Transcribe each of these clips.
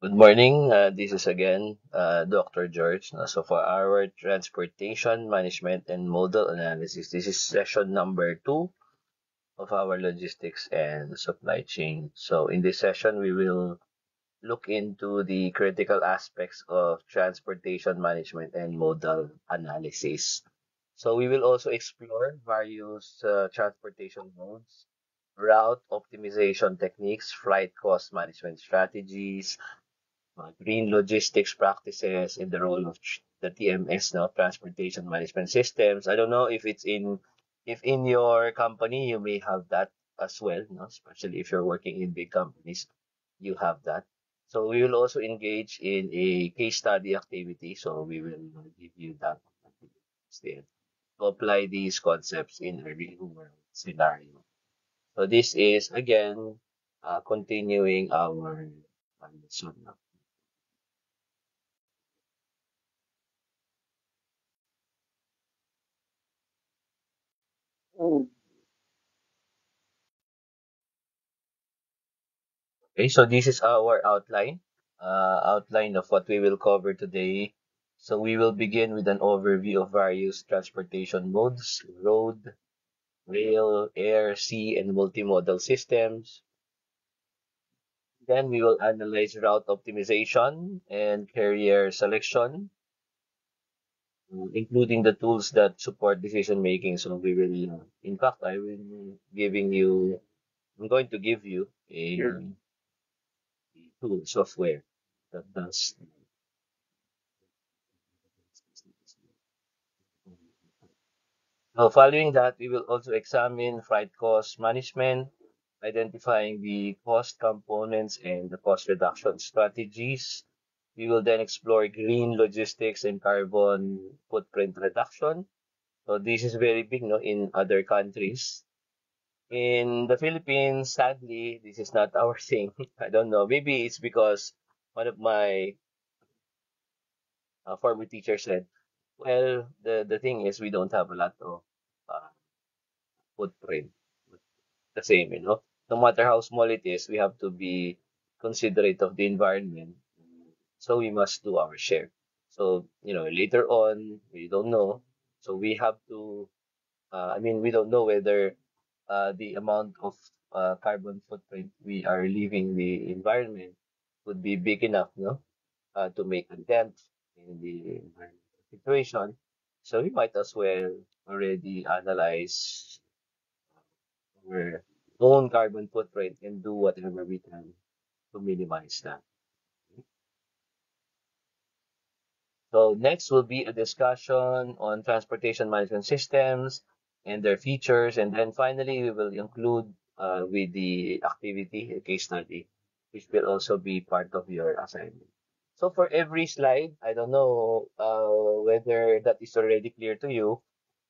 Good morning. This is again Dr. George. So for our transportation management and modal analysis, this is session number 2 of our logistics and supply chain. So in this session, we will look into the critical aspects of transportation management and modal analysis. So we will also explore various transportation modes, route optimization techniques, flight cost management strategies, green logistics practices in the role of the TMS, now transportation management systems. I don't know if in your company you may have that as well, no? Especially if you're working in big companies, you have that. So we will also engage in a case study activity. So we will give you that instead to apply these concepts in a real world scenario. So this is again continuing our lesson. Okay, so this is our outline of what we will cover today. So we will begin with an overview of various transportation modes, road, rail, air, sea, and multimodal systems. Then we will analyze route optimization and carrier selection, including the tools that support decision making. So we will, in fact, I'm going to give you a tool software that does. Following that, we will also examine freight cost management, identifying the cost components and the cost reduction strategies. We will then explore green logistics and carbon footprint reduction. So this is very big, no, in other countries. In the Philippines, sadly, this is not our thing. I don't know. Maybe it's because one of my former teachers said, well, the thing is we don't have a lot of uh, footprint. The same, you know. No matter how small it is, we have to be considerate of the environment. So we must do our share. So, later on, we don't know. So we have to, we don't know whether the amount of carbon footprint we are leaving the environment would be big enough, no, to make a dent in the environmental situation. So we might as well already analyze our own carbon footprint and do whatever we can to minimize that. So next will be a discussion on transportation management systems and their features, and then finally we will include with the activity a case study, which will also be part of your assignment. So for every slide, I don't know whether that is already clear to you.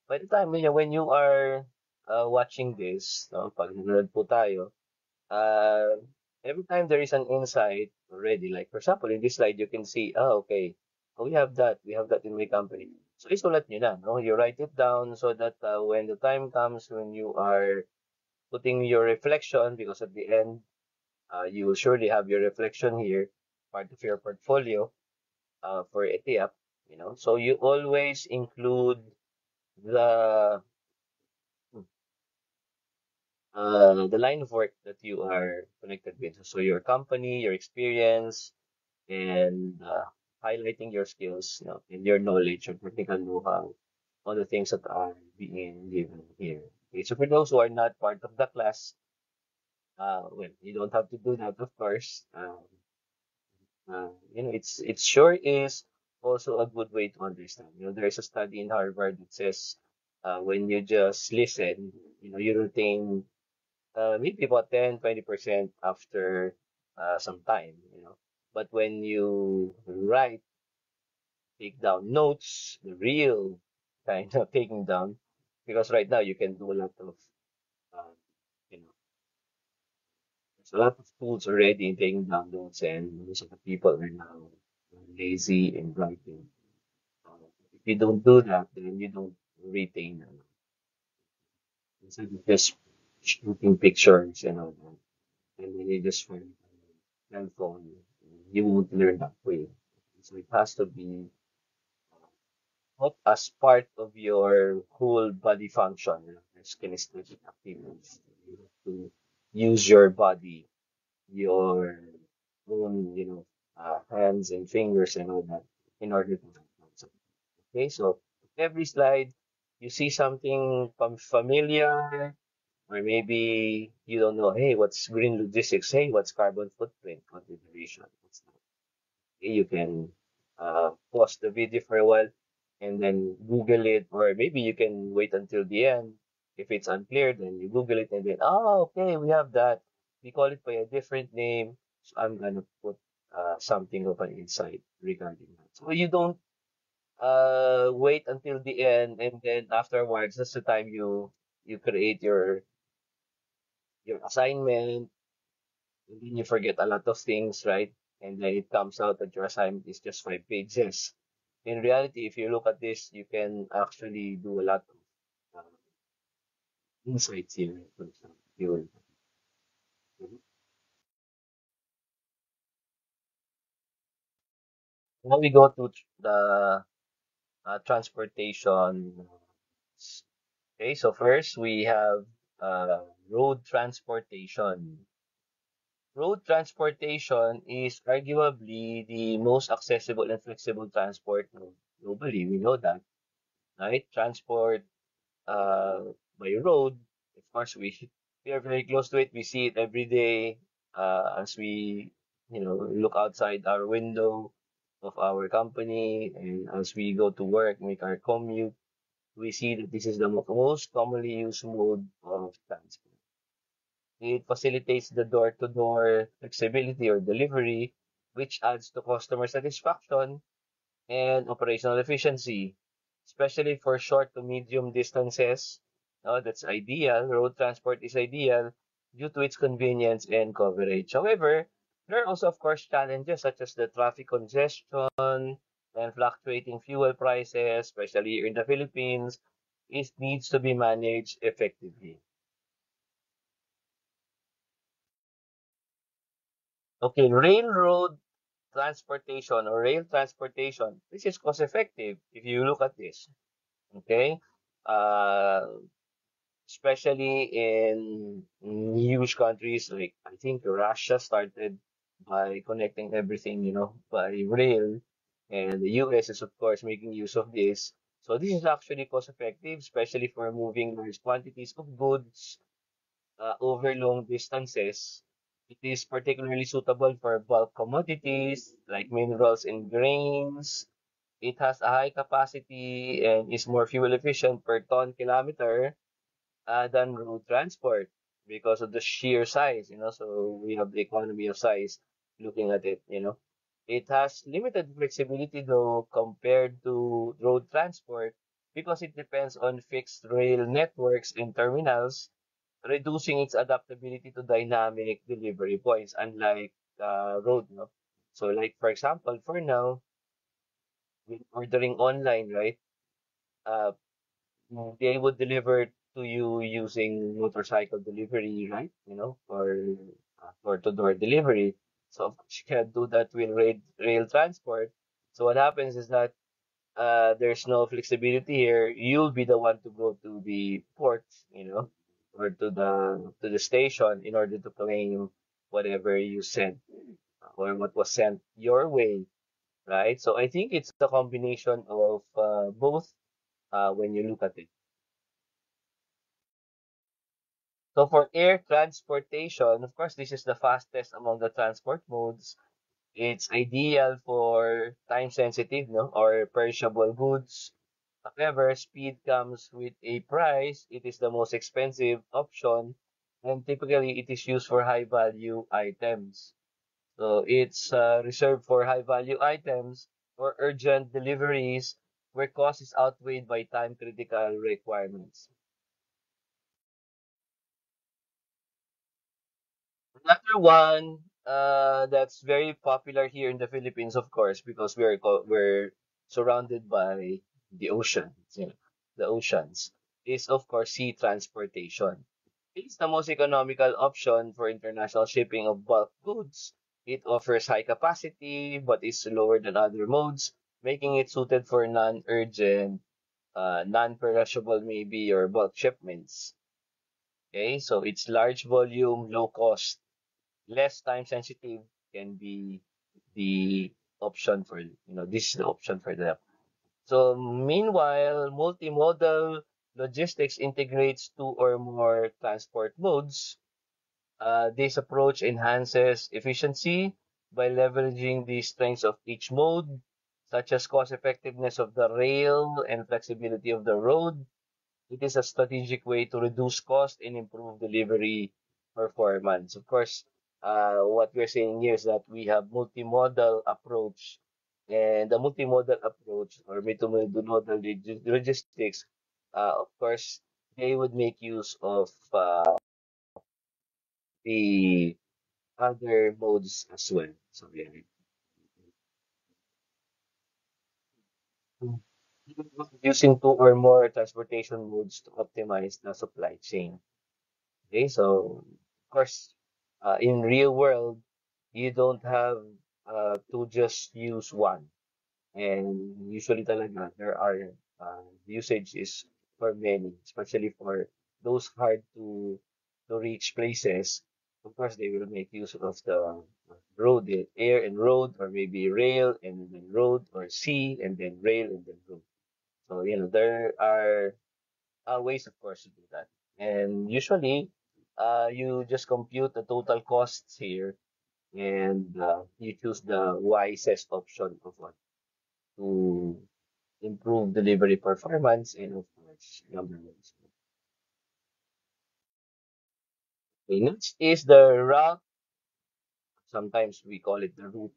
By the time when you are watching this, no, pag nanonood po tayo, Uh, every time there is an insight already, like for example, in this slide, you can see, okay, we have that in my company. So isulat nyo na, no? You write it down so that when the time comes when you are putting your reflection, because at the end, you will surely have your reflection here, part of your portfolio for ETIAP, you know. So you always include the the line of work that you are connected with. So your company, your experience, and highlighting your skills, and your knowledge or technical know-how on the things that are being given here. Okay, so for those who are not part of the class, well, you don't have to do that, of course. It sure is also a good way to understand. There's a study in Harvard that says when you just listen, you retain maybe about 10-20% after some time, But when you write, take down notes, the real kind of taking down, because right now you can do a lot of, uh, you know, there's a lot of tools already in taking down notes, and most of the people are now lazy in writing. If you don't do that, then you don't retain them. Instead of just shooting pictures and all that, and then you just find cell phone. you won't learn that way. So it has to be put as part of your whole body function, as kinesthetic activities. You have to use your body, your own, hands and fingers and all that in order to learn concept. Okay, so every slide, you see something familiar, or maybe you don't know, hey, what's green logistics? Hey, what's carbon footprint consideration? What's that? Okay, you can pause the video for a while and then Google it, or maybe you can wait until the end. If it's unclear, then you Google it and then, oh, okay, we have that. We call it by a different name. So I'm gonna put something of an insight regarding that. So you don't wait until the end and then afterwards, that's the time you create your assignment, and then you forget a lot of things, right? And then it comes out that your assignment is just 5 pages. In reality, if you look at this, you can actually do a lot of insights here. For example, now we go to the transportation. Okay, so first we have road transportation. Road transportation is arguably the most accessible and flexible transport mode globally. We know that, right? Transport by road. Of course, we are very close to it. We see it every day as we look outside our window of our company, and as we go to work, make our commute. We see that this is the most commonly used mode of transport. It facilitates the door-to-door flexibility or delivery, which adds to customer satisfaction and operational efficiency, especially for short to medium distances. That's ideal. Road transport is ideal due to its convenience and coverage. However, there are also, of course, challenges such as the traffic congestion and fluctuating fuel prices, especially here in the Philippines. It needs to be managed effectively. Okay, railroad transportation or rail transportation, this is cost effective if you look at this. Okay. Uh, Especially in huge countries like I think Russia started by connecting everything, by rail, and the US is of course making use of this. So this is actually cost effective, especially for moving large quantities of goods over long distances. It is particularly suitable for bulk commodities like minerals and grains. It has a high capacity and is more fuel efficient per ton kilometer than road transport because of the sheer size, So we have the economy of size looking at it. It has limited flexibility though compared to road transport because it depends on fixed rail networks and terminals, reducing its adaptability to dynamic delivery points, unlike road, no? So like for example, for now, with ordering online, right? Uh, they would deliver to you using motorcycle delivery, right? For to-door delivery. So of course you can't do that with rail transport. So what happens is that there's no flexibility here. You'll be the one to go to the port, or to the station in order to claim whatever you sent or what was sent your way, right? So I think it's a combination of both when you look at it. So for air transportation, of course, this is the fastest among the transport modes. It's ideal for time sensitive, no, or perishable goods. However, speed comes with a price. It is the most expensive option, and typically it is used for high value items. So it's reserved for high value items or urgent deliveries where cost is outweighed by time critical requirements. Another one that's very popular here in the Philippines, of course, because we're surrounded by the ocean, the oceans, is of course sea transportation. It's the most economical option for international shipping of bulk goods. It offers high capacity but is lower than other modes, making it suited for non-urgent, non-perishable maybe or bulk shipments. Okay, so it's large volume, low cost, less time sensitive can be the option for, this is the option for them. So meanwhile, multimodal logistics integrates two or more transport modes. This approach enhances efficiency by leveraging the strengths of each mode, such as cost effectiveness of the rail and flexibility of the road. It is a strategic way to reduce cost and improve delivery performance. Of course, what we're saying here is that we have multimodal approach, and the multimodal approach or multimodal logistics, of course, they would make use of the other modes as well. So yeah, using two or more transportation modes to optimize the supply chain. Okay, so of course, in real world, you don't have to just use one. And usually talaga, there are usage is for many, especially for those hard to reach places. Of course, they will make use of the road, the air and road, or maybe rail and then road, or sea and then rail and then road. So, there are ways, of course, to do that. And usually, you just compute the total costs here and you choose the wisest option of what to improve delivery performance and of course governance. Okay, next is the route. Sometimes we call it the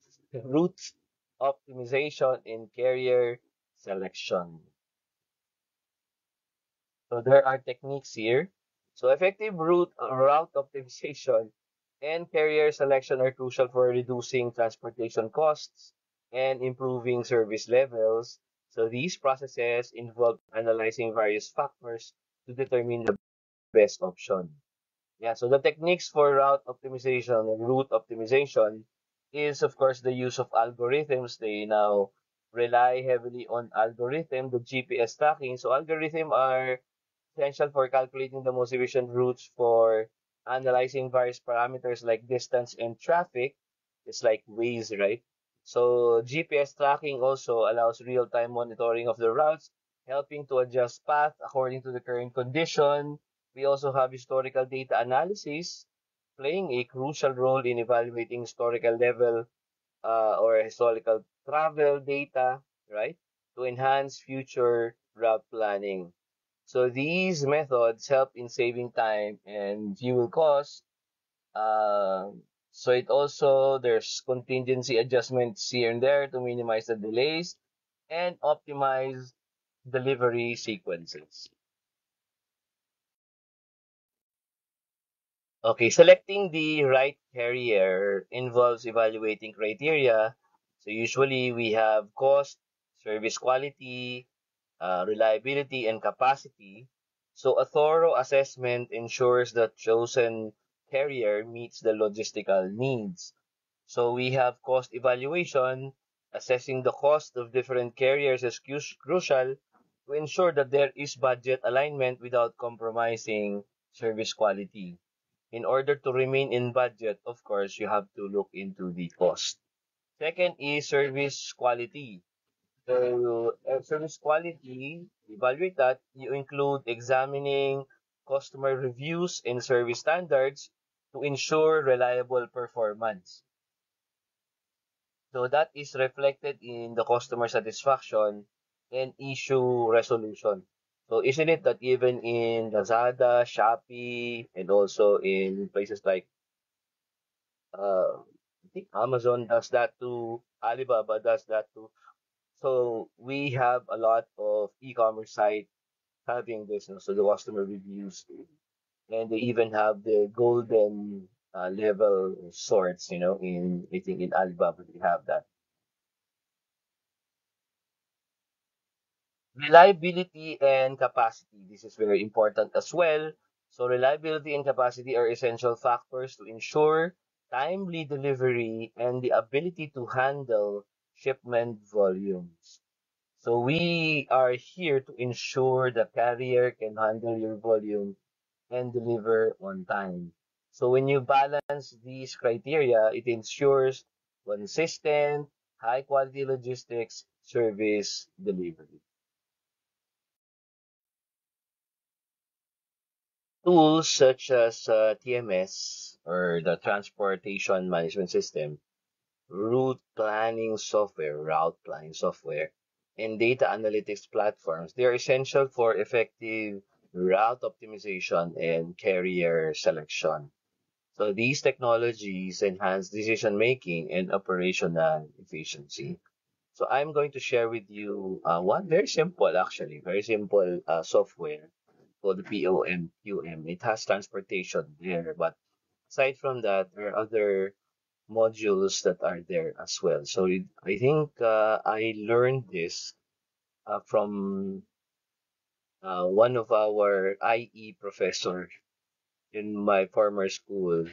route optimization and carrier selection. So there are techniques here. So effective route optimization and carrier selection are crucial for reducing transportation costs and improving service levels. So these processes involve analyzing various factors to determine the best option. Yeah, so the techniques for route optimization is of course the use of algorithms. They now rely heavily on the GPS tracking. So algorithms are essential for calculating the most efficient routes for analyzing various parameters like distance and traffic. It's like Waze, right? So GPS tracking also allows real-time monitoring of the routes, helping to adjust path according to the current condition. We also have historical data analysis, playing a crucial role in evaluating historical level or historical travel data, right, to enhance future route planning. So these methods help in saving time and fuel costs. So it also there's contingency adjustments here and there to minimize the delays and optimize delivery sequences. Okay, selecting the right carrier involves evaluating criteria. So usually we have cost, service quality, reliability, and capacity. So a thorough assessment ensures that chosen carrier meets the logistical needs. So we have cost evaluation. Assessing the cost of different carriers is crucial to ensure that there is budget alignment without compromising service quality. In order to remain in budget, of course, you have to look into the cost. Second is service quality. So, service quality, evaluate that. You include examining customer reviews and service standards to ensure reliable performance. So that is reflected in the customer satisfaction and issue resolution. So isn't it that even in Lazada, Shopee, and also in places like I think Amazon does that too, Alibaba does that too. So we have a lot of e-commerce site having this, so the customer reviews, and they even have the golden level sorts, in I think in Alibaba they have that. Reliability and capacity. This is very important as well. So reliability and capacity are essential factors to ensure timely delivery, and the ability to handle shipment volumes. So we are here to ensure the carrier can handle your volume and deliver on time. So when you balance these criteria, it ensures consistent, high quality logistics service delivery. Tools such as TMS or the Transportation Management System, route planning software, and data analytics platforms, they are essential for effective route optimization and carrier selection. So these technologies enhance decision making and operational efficiency. So I'm going to share with you one very simple, actually, very simple software called POMQM. It has transportation there, but aside from that, there are other modules that are there as well. So I think I learned this from one of our IE professor in my former school.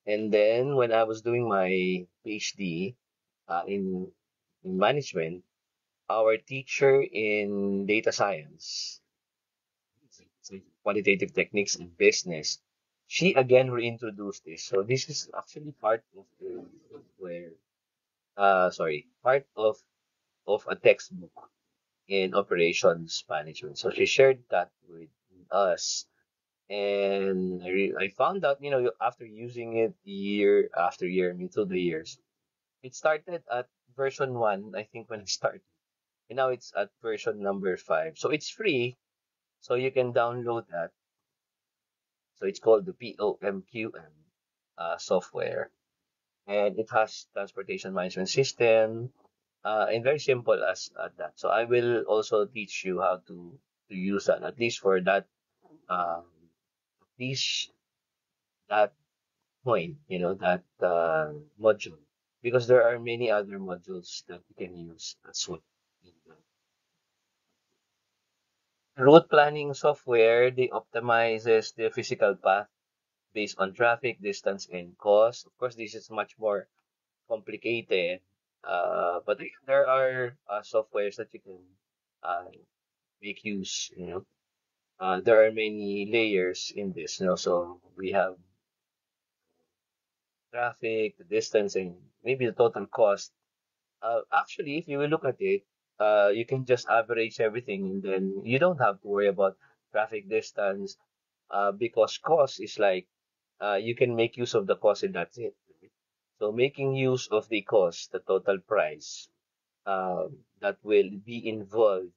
And then when I was doing my PhD in management, our teacher in data science, so quantitative techniques in business, she again reintroduced this. So this is actually part of the software, part of a textbook in operations management. So she shared that with us. And I found out, after using it year after year, I mean, through the years, it started at version 1, I think, when I started. And now it's at version number 5. So it's free. So you can download that. So it's called the POMQM software. And it has transportation management system, and very simple as that. So I will also teach you how to use that, at least for that, um, at least that point, that module, because there are many other modules that you can use as well. Route planning software, they optimizes the physical path based on traffic, distance, and cost. Of course, this is much more complicated, but there are softwares that you can uh, make use. There are many layers in this. So we have traffic, the distance, and maybe the total cost. Actually, if you will look at it, you can just average everything, and then you don't have to worry about traffic distance, because cost is like, you can make use of the cost and that's it. So making use of the cost, the total price, that will be involved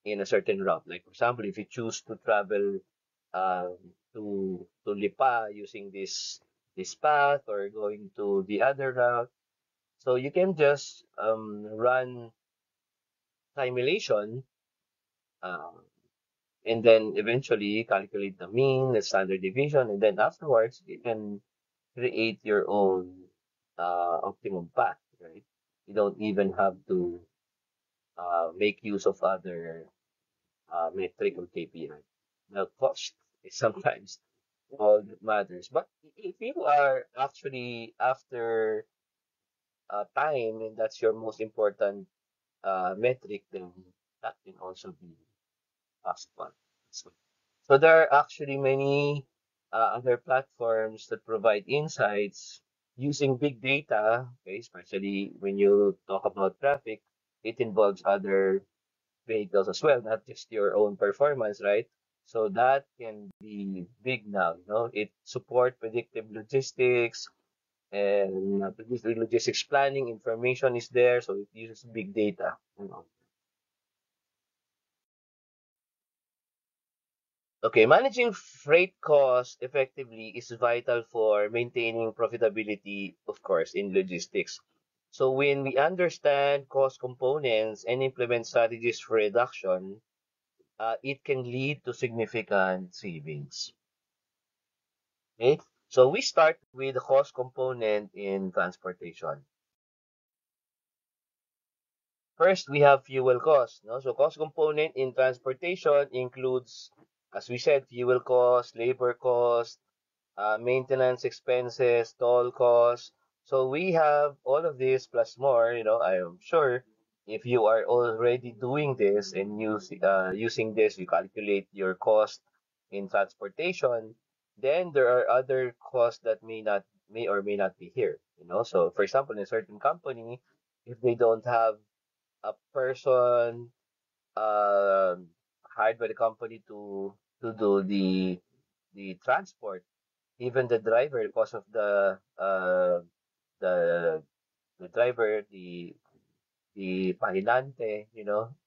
in a certain route. Like for example, if you choose to travel um, to Lipa using this path, or going to the other route, so you can just run simulation, uh, and then eventually calculate the mean, the standard deviation, and then afterwards you can create your own optimum path, right? You don't even have to make use of other metric or KPI. The cost is sometimes all that matters. But if you are actually after time, and that's your most important metric, then that can also be asked for. So there are actually many other platforms that provide insights using big data, okay, especially when you talk about traffic, it involves other vehicles as well, not just your own performance, right? So that can be big now, It support predictive logistics, and predictive logistics planning information is there, so it uses big data. Okay, managing freight costs effectively is vital for maintaining profitability, of course, in logistics. So when we understand cost components and implement strategies for reduction, it can lead to significant savings. Okay, so we start with the cost component in transportation. First, we have fuel cost. No? So cost component in transportation includes, as we said, fuel cost, labor cost, maintenance expenses, toll costs. So we have all of this plus more. I am sure if you are already doing this and using this, you calculate your cost in transportation, then there are other costs that may or may not be here. So for example, in a certain company, if they don't have a person hired by the company to do the transport, even the driver, because of the the driver, the pahinante,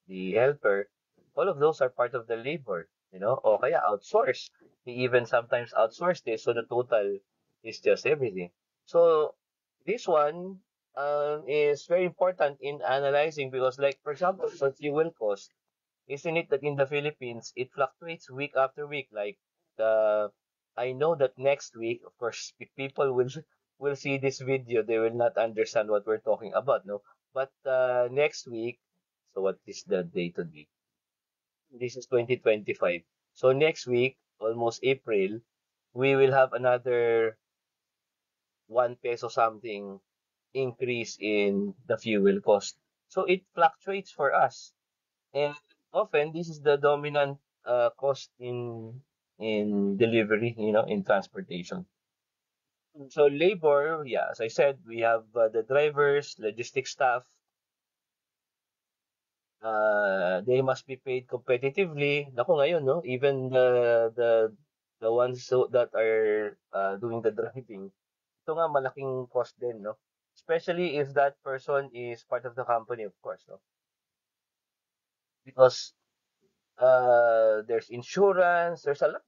the helper, all of those are part of the labor, o kaya outsource. They even sometimes outsource this, so the total is just everything. So this one is very important in analyzing because, like, for example, for fuel cost, isn't it that in the Philippines it fluctuates week after week? Like the I know that next week, of course, people will see this video, they will not understand what we're talking about, no? But next week, so what is the date today? This is 2025. So next week, almost April, we will have another 1 peso something increase in the fuel cost. So it fluctuates for us. And often this is the dominant cost in delivery, in transportation. So labor, yeah, as I said, we have the drivers, logistics staff. They must be paid competitively. Naku ngayon, no? Even the ones that are doing the driving, ito nga malaking cost din, no? Especially if that person is part of the company, of course, no? Because there's insurance, there's a lot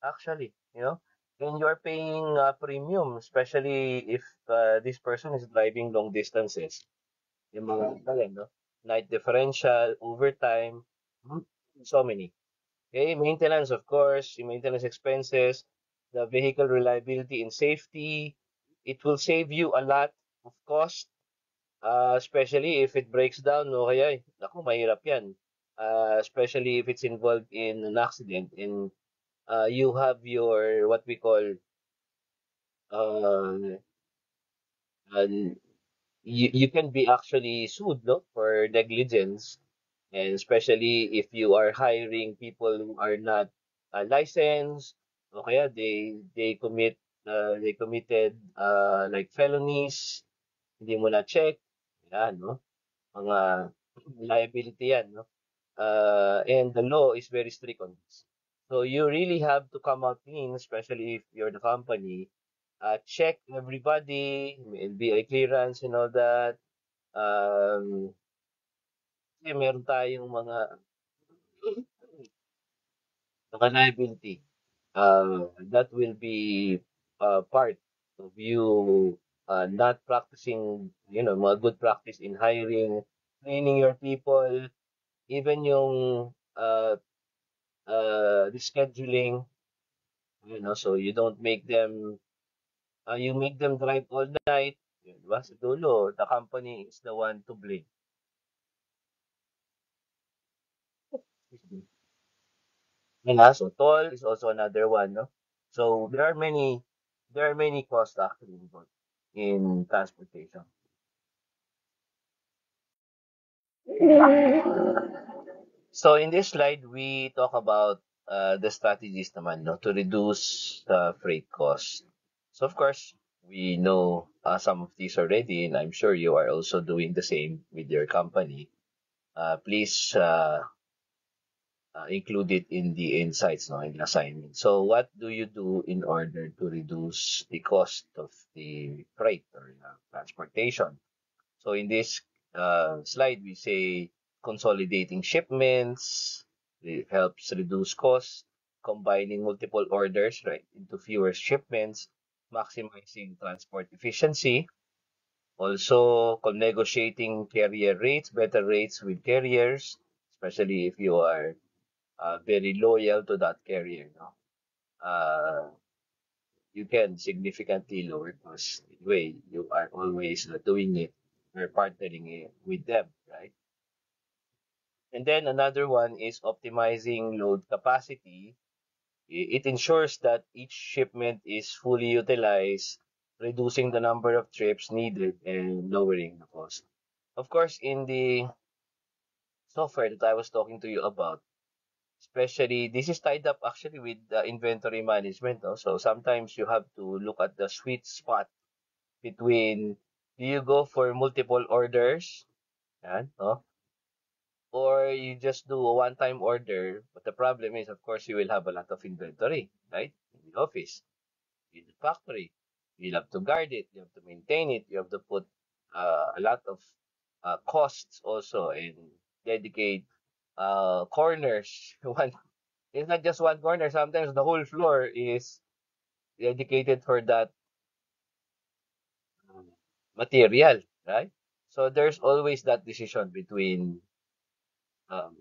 actually, and you're paying a premium, especially if this person is driving long distances. Yung mga no? Night differential, overtime, mhm, so many. Okay, maintenance, of course, yung maintenance expenses, the vehicle reliability and safety. It will save you a lot of cost, especially if it breaks down, no? Kaya, naku, mahirap yan. Especially if it's involved in an accident and you have your what we call uh, uh, you can be actually sued, no, for negligence, and especially if you are hiring people who are not licensed, o kaya they committed like felonies, hindi mo na check, yan, no, mga liability yan, no. And the law is very strict on this. So you really have to come out clean, especially if you're the company. Check everybody, NBI clearance and all that. Kasi meron tayong mga liability. That will be part of you not practicing, mga good practice in hiring, training your people, even yung uh, the scheduling, so you don't make them, you make them drive all night, yun, diba? Sa dulo, the company is the one to blame. So toll is also another one, no? So there are many costs actually involved in transportation. So in this slide, we talk about the strategies naman, no, to reduce the freight cost. So of course, we know some of these already, and I'm sure you are also doing the same with your company. Please include it in the insights, no, in the assignment. So what do you do in order to reduce the cost of the freight or transportation? So in this slide, we say consolidating shipments, it helps reduce costs, combining multiple orders, right, into fewer shipments, maximizing transport efficiency, also negotiating carrier rates, better rates with carriers, especially if you are very loyal to that carrier. No? You can significantly lower costs. Anyway, you are always doing it or partnering it with them, right? And then another one is optimizing load capacity. It ensures that each shipment is fully utilized, reducing the number of trips needed and lowering the cost. Of course, in the software that I was talking to you about, especially this is tied up actually with the inventory management. No? So sometimes you have to look at the sweet spot between do you go for multiple orders, yan, no? Or you just do a one-time order. But the problem is, of course, you will have a lot of inventory, right? In the office, in the factory. You'll have to guard it, you have to maintain it, you have to put a lot of costs also and dedicate corners. One, it's not just one corner. Sometimes the whole floor is dedicated for that um, material, right? So there's always that decision between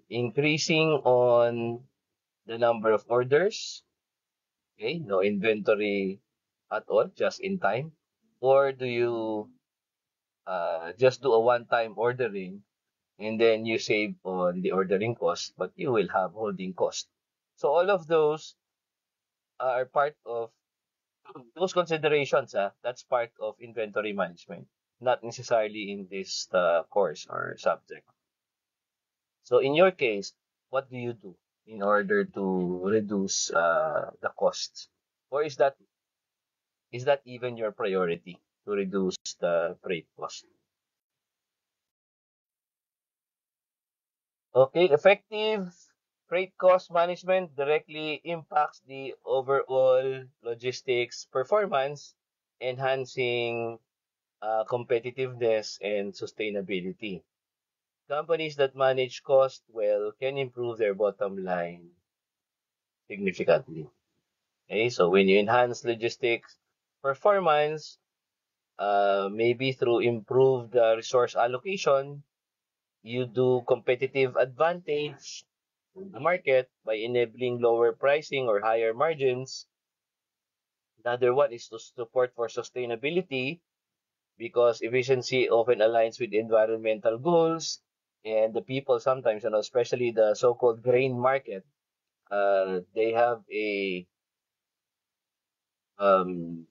increasing on the number of orders, okay, no inventory at all, just in time, or do you just do a one-time ordering and then you save on the ordering cost, but you will have holding cost. So all of those are part of those considerations. That's part of inventory management, not necessarily in this course or subject. So in your case, what do you do in order to reduce the costs? Or is that even your priority to reduce the freight cost? Okay, effective freight cost management directly impacts the overall logistics performance, enhancing competitiveness and sustainability. Companies that manage cost well can improve their bottom line significantly. Okay, so when you enhance logistics performance, maybe through improved resource allocation, you do competitive advantage in the market by enabling lower pricing or higher margins. Another one is to support for sustainability because efficiency often aligns with environmental goals and the people sometimes, especially the so-called grain market, they have a um,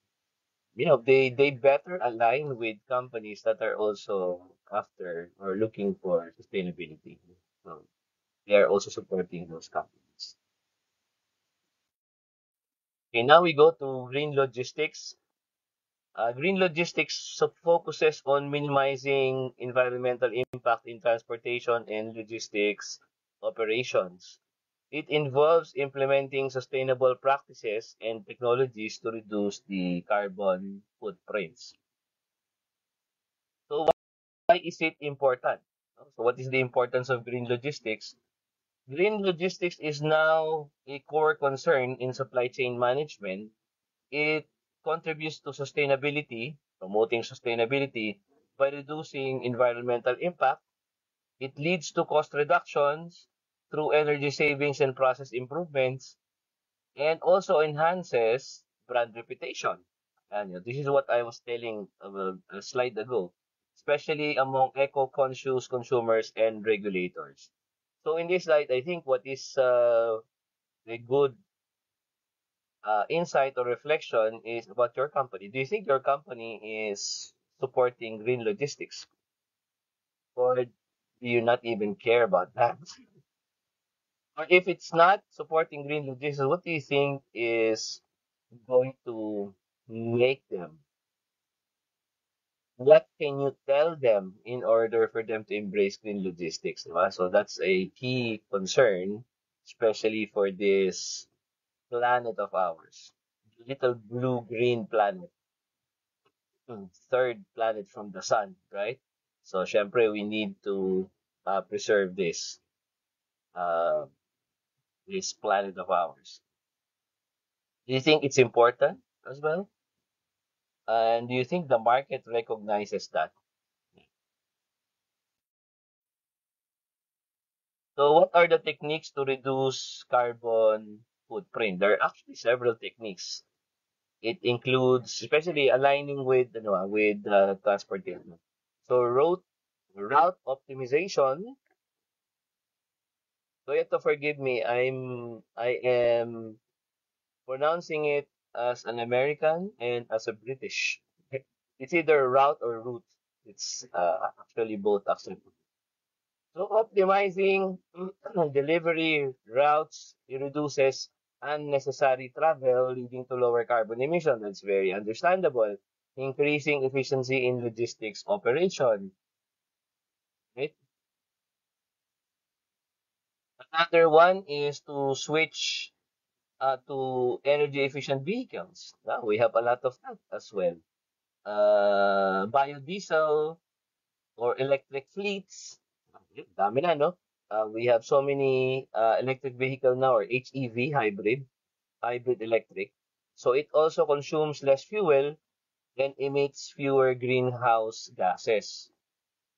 they better align with companies that are also after or looking for sustainability. So they are also supporting those companies. Okay, now we go to green logistics. Green logistics focuses on minimizing environmental impact in transportation and logistics operations. It involves implementing sustainable practices and technologies to reduce the carbon footprints. So why is it important? So what is the importance of green logistics? Green logistics is now a core concern in supply chain management. It contributes to sustainability, promoting sustainability by reducing environmental impact. It leads to cost reductions through energy savings and process improvements, and also enhances brand reputation. And this is what I was telling a slide ago, especially among eco-conscious consumers and regulators. So in this slide, I think what is a good insight or reflection is about your company. Do you think your company is supporting green logistics, or do you not even care about that? Or if it's not supporting green logistics, what do you think is going to make them? What can you tell them in order for them to embrace green logistics? Diba? So that's a key concern, especially for this planet of ours. Little blue-green planet. Third planet from the sun, right? So, syempre, we need to preserve uh, this planet of ours. Do you think it's important as well? And do you think the market recognizes that? So what are the techniques to reduce carbon footprint? There are actually several techniques. It includes especially aligning with with transportation. So route optimization. So you have to forgive me. I am pronouncing it as an American and as a British. It's either route or route. It's actually both acceptable. So optimizing delivery routes reduces unnecessary travel, leading to lower carbon emission. That's very understandable. Increasing efficiency in logistics operation. Right? Another one is to switch to energy efficient vehicles. We have a lot of that as well. Biodiesel or electric fleets. Dami na, no? We have so many electric vehicle now, or HEV, hybrid electric. So it also consumes less fuel and emits fewer greenhouse gases.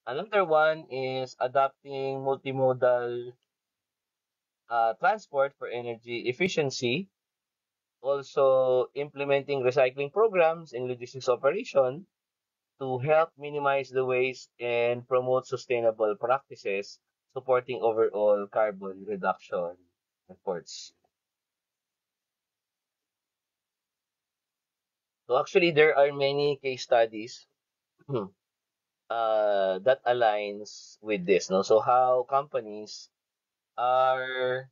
Another one is adopting multimodal transport for energy efficiency. Also implementing recycling programs in logistics operation to help minimize the waste and promote sustainable practices, supporting overall carbon reduction efforts. So actually, there are many case studies that aligns with this. No, so how companies are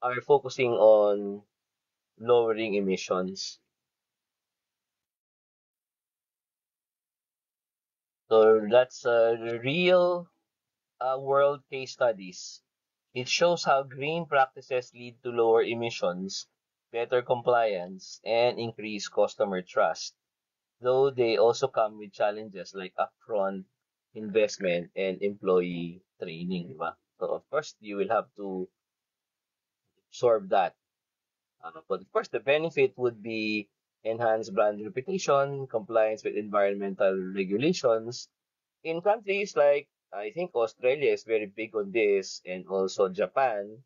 are focusing on lowering emissions. So that's real world case studies. It shows how green practices lead to lower emissions, better compliance, and increased customer trust, though they also come with challenges like upfront investment and employee training. Diba? So, of course, you will have to absorb that. But of course, the benefit would be enhanced brand reputation, compliance with environmental regulations. In countries like, I think Australia is very big on this, and also Japan.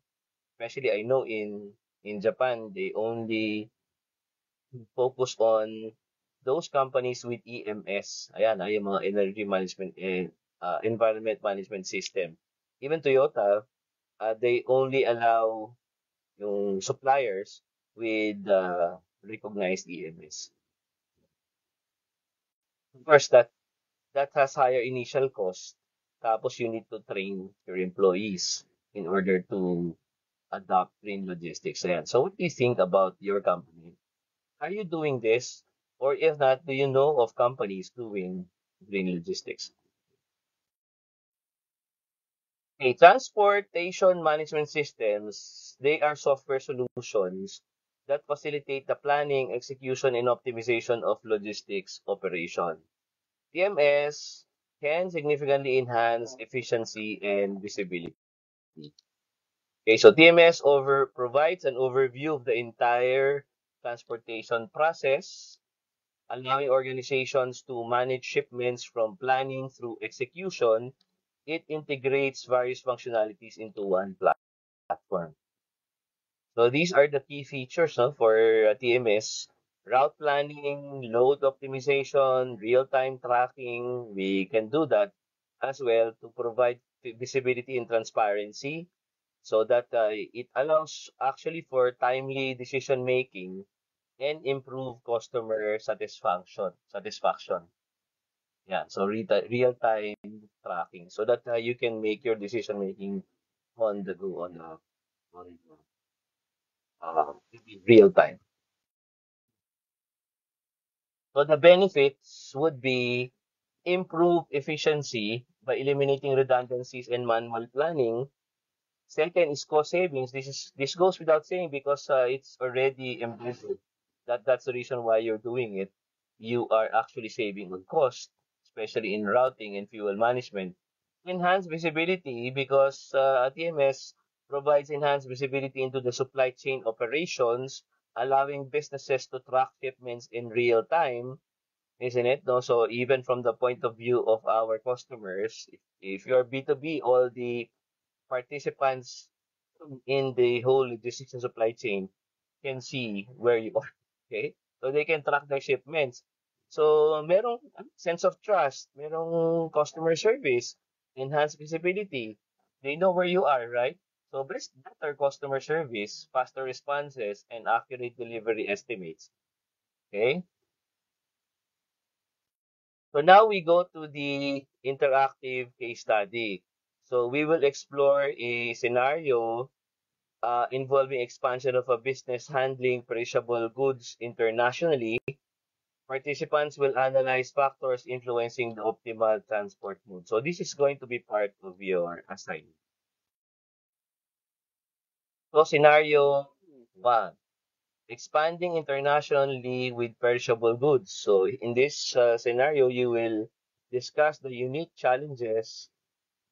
Especially, I know in Japan, they only focus on those companies with EMS. Ayan, yung mga energy management and environment management system. Even Toyota, they only allow yung suppliers with recognized EMS. Of course, that has higher initial cost. Tapos you need to train your employees in order to adopt green logistics. Ayan. So what do you think about your company? Are you doing this? Or if not, do you know of companies doing green logistics? Okay, transportation management systems, they are software solutions that facilitate the planning, execution, and optimization of logistics operation. TMS can significantly enhance efficiency and visibility. Okay, so TMS provides an overview of the entire transportation process, allowing organizations to manage shipments from planning through execution. It integrates various functionalities into one platform. So these are the key features, no, for TMS. Route planning, load optimization, real-time tracking. We can do that as well to provide visibility and transparency so that it allows actually for timely decision making and improve customer satisfaction. Yeah, so real-time tracking so that you can make your decision making on the go on real time. So the benefits would be improve efficiency by eliminating redundancies and manual planning. Second is cost savings. This goes without saying because it's already embedded. That's the reason why you're doing it. You are actually saving on cost, especially in routing and fuel management. Enhanced visibility because TMS provides enhanced visibility into the supply chain operations, allowing businesses to track shipments in real time, isn't it? No, so even from the point of view of our customers, if you're B2B, all the participants in the whole logistics and supply chain can see where you are. Okay? So they can track their shipments. So merong sense of trust, merong customer service, enhanced visibility. They know where you are, right? So better customer service, faster responses, and accurate delivery estimates. Okay. So now we go to the interactive case study. So we will explore a scenario involving expansion of a business handling perishable goods internationally. Participants will analyze factors influencing the optimal transport mode. So this is going to be part of your assignment. So scenario one, expanding internationally with perishable goods. So in this scenario, you will discuss the unique challenges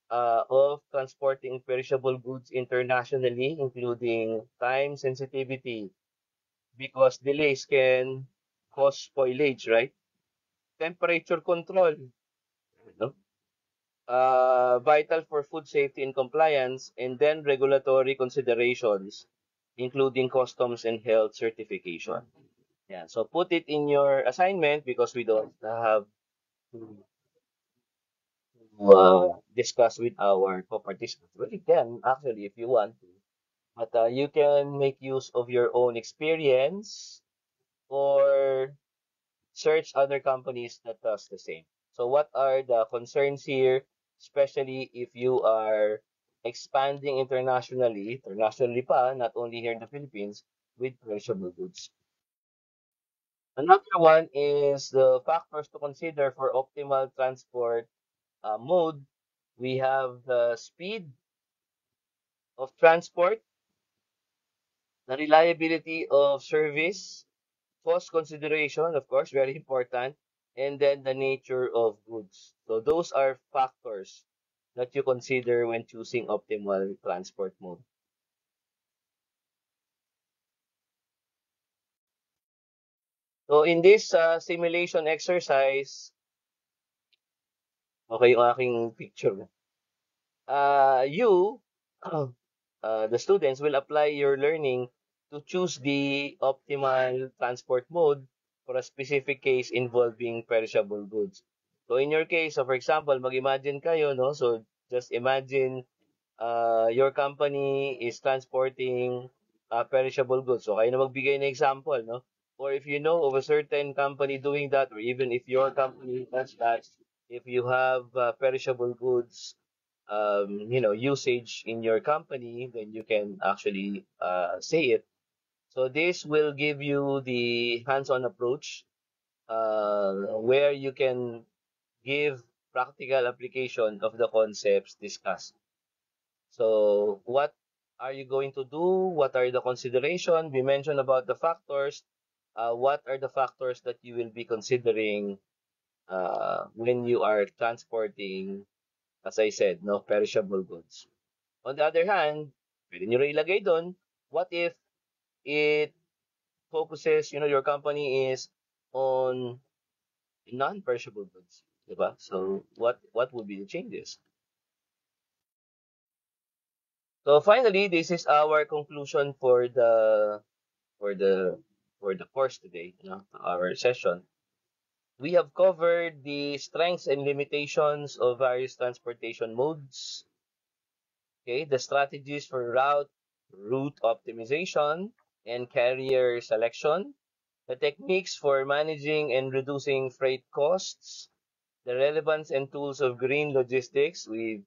of transporting perishable goods internationally, including time sensitivity, because delays can cause spoilage, right? Temperature control, no? Vital for food safety and compliance, and then regulatory considerations, including customs and health certification. Yeah, so put it in your assignment because we don't have to discuss with our co-participants. Well, you can actually if you want to, but you can make use of your own experience or search other companies that does the same. So what are the concerns here, especially if you are expanding internationally pa, not only here in the Philippines, with perishable goods. Another one is the factors to consider for optimal transport mode. We have the speed of transport, the reliability of service, cost consideration, of course, very important, and then the nature of goods. So those are factors that you consider when choosing optimal transport mode. So in this simulation exercise, okay yung aking picture. You, the students, will apply your learning to choose the optimal transport mode for a specific case involving perishable goods. So in your case, so for example, mag-imagine kayo, no? So just imagine your company is transporting perishable goods. So kayo na magbigay ng example, no? Or if you know of a certain company doing that, or even if your company does that, if you have perishable goods, usage in your company, then you can actually say it. So this will give you the hands-on approach where you can give practical application of the concepts discussed. So what are you going to do? What are the consideration? We mentioned about the factors. What are the factors that you will be considering when you are transporting, as I said, no perishable goods? On the other hand, pwede nyo rin ilagay doon, what if it focuses, your company is on non-perishable goods, diba? So what would be the changes? So finally, this is our conclusion for the for the course today, our session. We have covered the strengths and limitations of various transportation modes, okay, the strategies for route optimization and carrier selection, the techniques for managing and reducing freight costs, the relevance and tools of green logistics. We've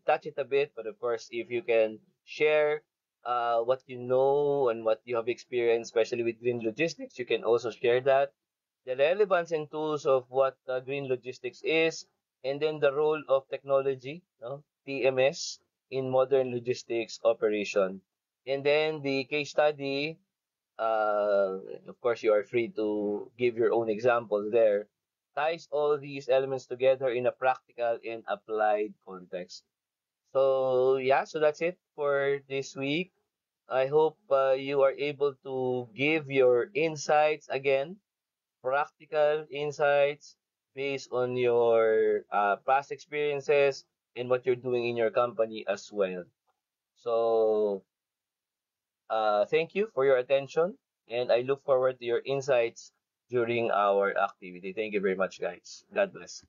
touched it a bit, but of course, if you can share what you know and what you have experienced, especially with green logistics, you can also share that. The relevance and tools of what green logistics is, and then the role of technology, no? TMS, in modern logistics operation. And then the case study, of course, you are free to give your own example there, ties all these elements together in a practical and applied context. So, yeah, so that's it for this week. I hope you are able to give your insights again, practical insights based on your past experiences and what you're doing in your company as well. So, thank you for your attention, and I look forward to your insights during our activity. Thank you very much, guys. God bless.